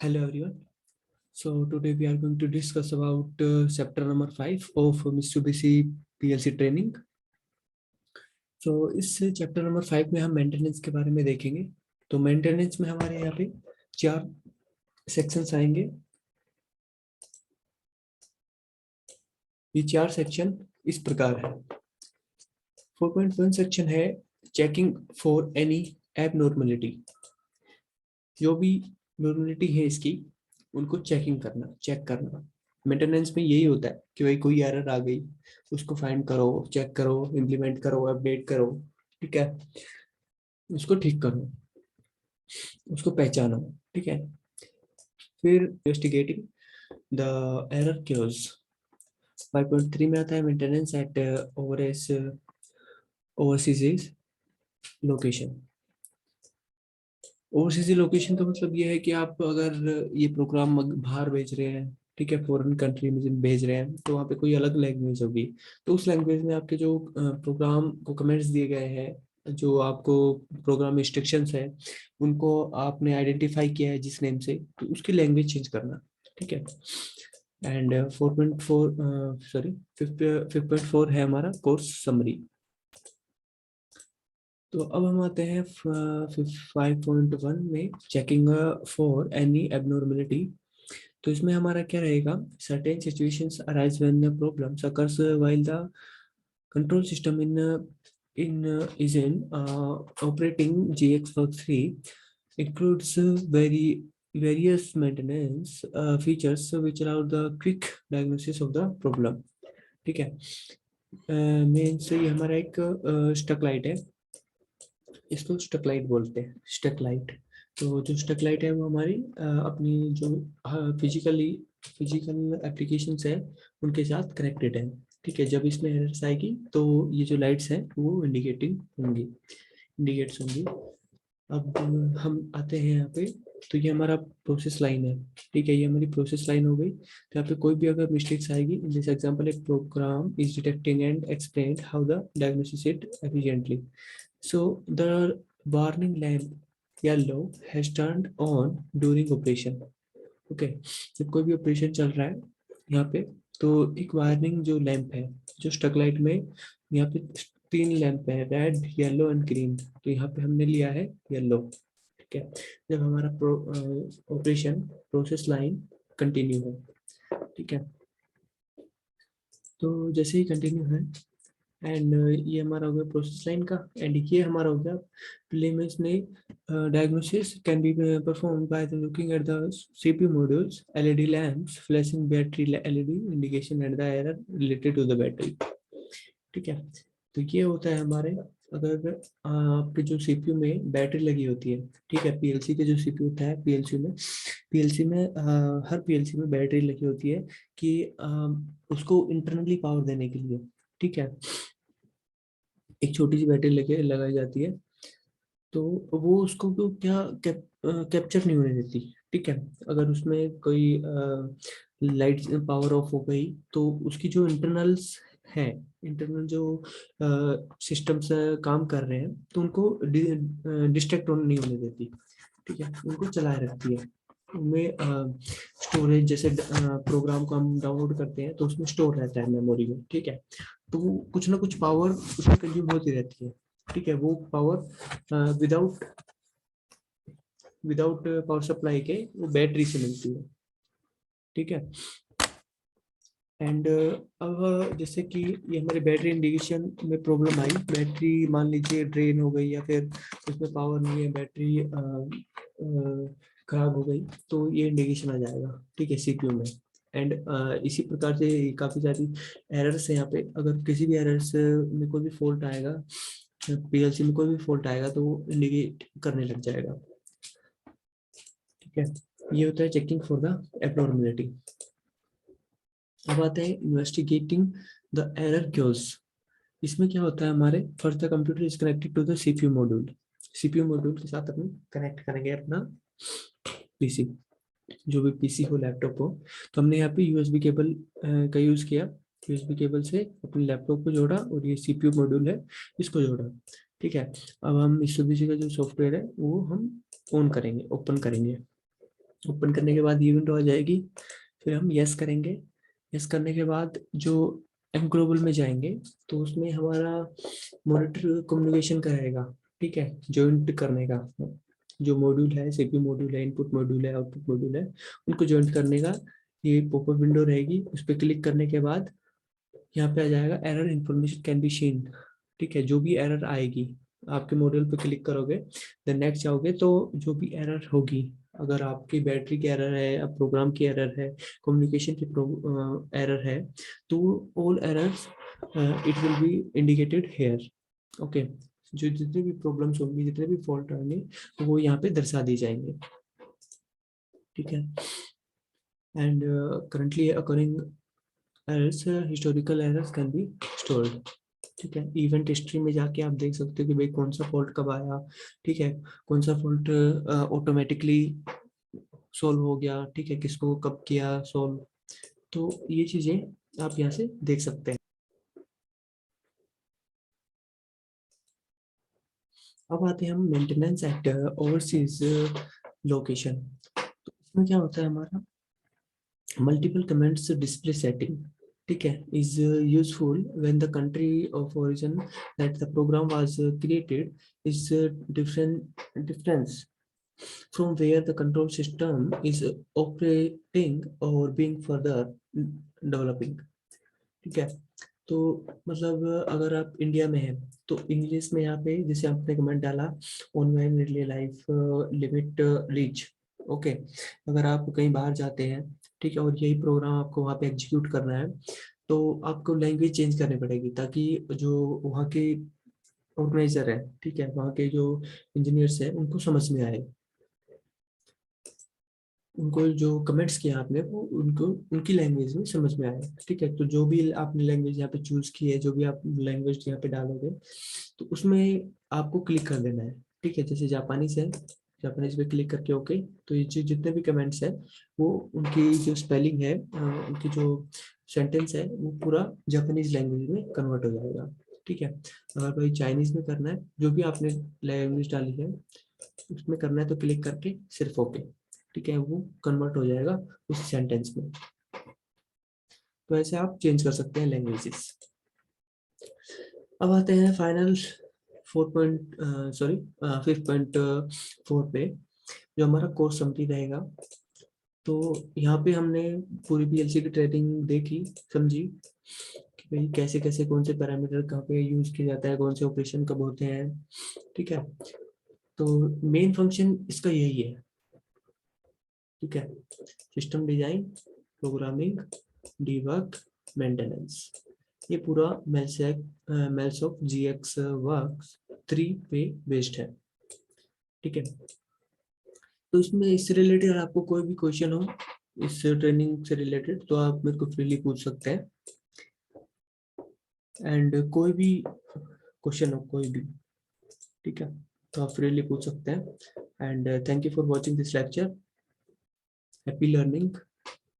Hello everyone. So today we are going to discuss about chapter number 5 of Mitsubishi PLC training. So इस chapter number 5 में हम maintenance के बारे में देखेंगे। तो मेंटेनेंस में हमारे यहाँ पे 4 सेक्शंस आएंगे। ये 4 सेक्शन इस प्रकार है। 4.1 सेक्शन है चेकिंग फॉर एनी एबनॉर्मलिटी। जो भी नॉर्मलिटी है इसकी उनको चेक करना। मेंटेनेंस में यही होता है कि भाई कोई एरर आ गई, उसको फाइंड करो, चेक करो, इम्प्लीमेंट करो, अपडेट करो, ठीक है, उसको ठीक करो, उसको पहचानो, ठीक है। फिर इन्वेस्टिगेटिंग द एरर क्योज 5.3 में आता है maintenance at overseas location. Overseas location का मतलब ये है कि आप अगर ये प्रोग्राम बाहर भेज रहे हैं, ठीक है, फॉरेन कंट्री में भेज रहे हैं, तो वहाँ पे कोई अलग लैंग्वेज होगी, तो उस लैंग्वेज में आपके जो प्रोग्राम को कमेंट्स दिए गए हैं, जो आपको प्रोग्राम इंस्ट्रक्शंस है, उनको आपने आइडेंटिफाई किया है जिस नेम से, तो उसकी लैंग्वेज चेंज करना, ठीक है। एंड 4.4 सॉरी 5.4 है हमारा कोर्स समरी। तो अब हम आते हैं 5.1 में चेकिंग फॉर एनी एबनॉर्मलिटी। तो इसमें हमारा क्या रहेगा, certain situations arise when the problems occurs while the control system in is in operating GX3 includes various maintenance features which allow the quick diagnosis of the problem, ठीक है। Main से ये हमारा एक स्टक लाइट है, इसको stuck light बोलते हैं, स्टक लाइट। तो जो स्टक लाइट है वो हमारी अपनी जो फिजिकल एप्लीकेशंस है उनके साथ कनेक्टेड है, ठीक है। जब इसमें एरर्स आएगी तो ये जो लाइट्स हैं वो इंडिकेट्स होंगी। अब हम आते हैं यहाँ पे, तो ये हमारा प्रोसेस लाइन है, ठीक है, ये हमारी प्रोसेस लाइन हो गई। तो यहाँ पे कोई भी अगर मिस्टेक्स आएगी, इन दिस एग्जांपल एक program is detecting and explain how the diagnosis it efficiently. So the warning lamp yellow has turned on during operation. Okay, जब कोई भी ऑपरेशन चल रहा है यहाँ पे, तो एक वार्निंग जो लैंप है, जो स्टक लाइट में यहाँ पे 3 लैंप है, रेड, येलो एंड ग्रीन। तो यहाँ पे हमने लिया है येलो, ठीक है, जब हमारा ऑपरेशन प्रोसेस लाइन कंटिन्यू है, ठीक है। तो जैसे ही कंटिन्यू है एंड ये हमारा हो गया प्रोसेस लाइन का, एंड ये हमारा हो गया प्रीलिम्स में diagnosis can be performed by the looking at the CPU modules, LED lamps, flashing battery LED indication and the error related to the battery, ठीक है। तो ये होता है हमारे, अगर आपके जो सीपीयू में बैटरी लगी होती है, ठीक है, पीएलसी के जो सीपीयू होता है, पीएलसी में हर पीएलसी में बैटरी लगी होती है कि उसको इंटरनली पावर देने के लिए, ठीक है, एक छोटी सी बैटरी लगे लगाई जाती है। तो वो उसको तो क्या कैप्चर नहीं होने देती, ठीक है। अगर उसमें कोई लाइट पावर ऑफ हो गई तो उसकी जो इंटरनल्स है, इंटरनल जो सिस्टम्स काम कर रहे हैं, तो उनको डिस्ट्रैक्ट नहीं होने देती, ठीक है, उनको चलाए रखती है। उनमें स्टोरेज, जैसे प्रोग्राम को हम डाउनलोड करते हैं तो उसमें स्टोर रहता है मेमोरी में, ठीक है। तो वो कुछ ना कुछ पावर उसमें कंज्यूम होती रहती है, ठीक है। वो power without without power supply के वो बैटरी से मिलती है, ठीक है। एंड अब जैसे कि ये हमारी बैटरी इंडिकेशन में प्रॉब्लम आई, बैटरी मान लीजिए ड्रेन हो गई या फिर उसमें पावर नहीं है, बैटरी खराब हो गई, तो ये इंडिकेशन आ जाएगा, ठीक है, सीपीयू में। एंड इसी प्रकार से काफ़ी सारी एरर्स है यहाँ पे। अगर किसी भी एरर्स में कोई भी फॉल्ट आएगा, पीएलसी में कोई भी फॉल्ट आएगा, तो वो इंडिकेट करने लग जाएगा, ठीक है। ये होता है चेकिंग फॉर द एबनॉर्मलिटी। अब आते हैं इन्वेस्टिगेटिंग द एरर क्योज। इसमें क्या होता है हमारे, first the computer is connected to the CPU module. CPU module के साथ अपन कनेक्ट करेंगे अपना पीसी, जो भी पीसी हो, लैपटॉप हो। तो हमने यहाँ पे यूएसबी केबल का यूज किया, यूएसबी केबल से अपने लैपटॉप को जोड़ा और ये सीपीयू मॉड्यूल है इसको जोड़ा, ठीक है। अब हम मित्सुबिशी का जो सॉफ्टवेयर है वो हम ऑन करेंगे, ओपन करेंगे, ओपन करने के बाद ये विंडो आ जाएगी, फिर हम यस करेंगे। यस करने के बाद जो एम ग्लोबल में जाएंगे तो उसमें हमारा मॉनिटर कम्युनिकेशन कराएगा, ठीक है, ज्वाइंट करने का। जो मॉड्यूल है, सीपी मॉड्यूल है, इनपुट मॉड्यूल है, आउटपुट मॉड्यूल है, उनको ज्वाइंट करने का ये पॉपअप विंडो रहेगी। उस पर क्लिक करने के बाद यहाँ पे आ जाएगा error information can be seen, ठीक है। जो भी एरर आएगी, आपके मॉड्यूल पे क्लिक करोगे, देन नेक्स्ट जाओगे तो जो भी एरर होगी, अगर आपकी बैटरी की एरर है, अब प्रोग्राम की एरर है, कम्युनिकेशन की एरर है, तो all errors it will be indicated here, okay. जो जितने भी प्रॉब्लम्स होंगी, जितने भी फॉल्ट आएंगे, तो वो यहाँ पे दर्शा दी जाएंगे, ठीक है। And currently occurring errors, historical errors can be stored, ठीक है। इवेंट हिस्ट्री में जाके आप देख सकते हो कि भाई कौन सा फॉल्ट कब आया, ठीक है, कौन सा फॉल्ट ऑटोमेटिकली सोल्व हो गया, ठीक है, किसको कब किया सोल्व, तो ये चीजें आप यहाँ से देख सकते हैं। अब आते हैं हम मेंटेनेंस एट ओवरसीज लोकेशन। तो इसमें क्या होता है हमारा, मल्टीपल कमेंट्स डिस्प्ले सेटिंग, ठीक है, is useful when the country of origin that the program was created is difference from where the control system is operating or being further developing, ठीक है। तो मतलब अगर आप इंडिया में हैं तो इंग्लिश में यहाँ पे जैसे आपने कमेंट डाला, online relay life limit reach, okay. अगर आप कहीं बाहर जाते हैं, ठीक है, और यही प्रोग्राम आपको वहाँ पे एग्जीक्यूट करना है, तो आपको लैंग्वेज चेंज करनी पड़ेगी ताकि जो वहाँ के ऑर्गेनाइजर है, ठीक है, वहाँ के जो इंजीनियर्स है, उनको समझ में आए, उनको जो कमेंट्स किया आपने वो उनको उनकी लैंग्वेज में समझ में आए, ठीक है। तो जो भी आपने लैंग्वेज यहाँ पे चूज की है, जो भी आप लैंग्वेज यहाँ पे डालोगे, तो उसमें आपको क्लिक कर देना है, ठीक है। जैसे जापानीज है, जापानीज पे क्लिक करके ओके, तो ये जितने भी कमेंट्स है वो उनकी जो स्पेलिंग है, उनकी जो सेंटेंस है, वो पूरा जापानीज लैंग्वेज में कन्वर्ट हो जाएगा, ठीक है। अगर भाई चाइनीज में करना है, जो भी आपने लैंग्वेज डाली है उसमें करना है, तो क्लिक करके सिर्फ ओके, ठीक है, वो कन्वर्ट हो जाएगा उस सेंटेंस में। तो ऐसे आप चेंज कर सकते हैं लैंग्वेजेस। अब आते हैं फाइनल 5.4 पे, जो हमारा कोर्स समरी रहेगा। तो यहाँ पे हमने पूरी पीएलसी की ट्रेनिंग देखी, समझी कि भाई कैसे कैसे कौन से पैरामीटर कहाँ पे यूज किया जाता है, कौन से ऑपरेशन कब होते हैं, ठीक है। तो मेन फंक्शन इसका यही है, ठीक है, system design, programming, debug, maintenance, ये पूरा मेल्सॉफ जीएक्स वर्क्स 3 पे बेस्ड है, ठीक है। तो इसमें इससे रिलेटेड आपको कोई भी क्वेश्चन हो इस ट्रेनिंग से रिलेटेड, तो आप मेरे को फ्रीली पूछ सकते हैं, एंड कोई भी क्वेश्चन हो कोई भी, ठीक है, तो आप फ्रीली पूछ सकते हैं। And thank you for watching this lecture, happy learning.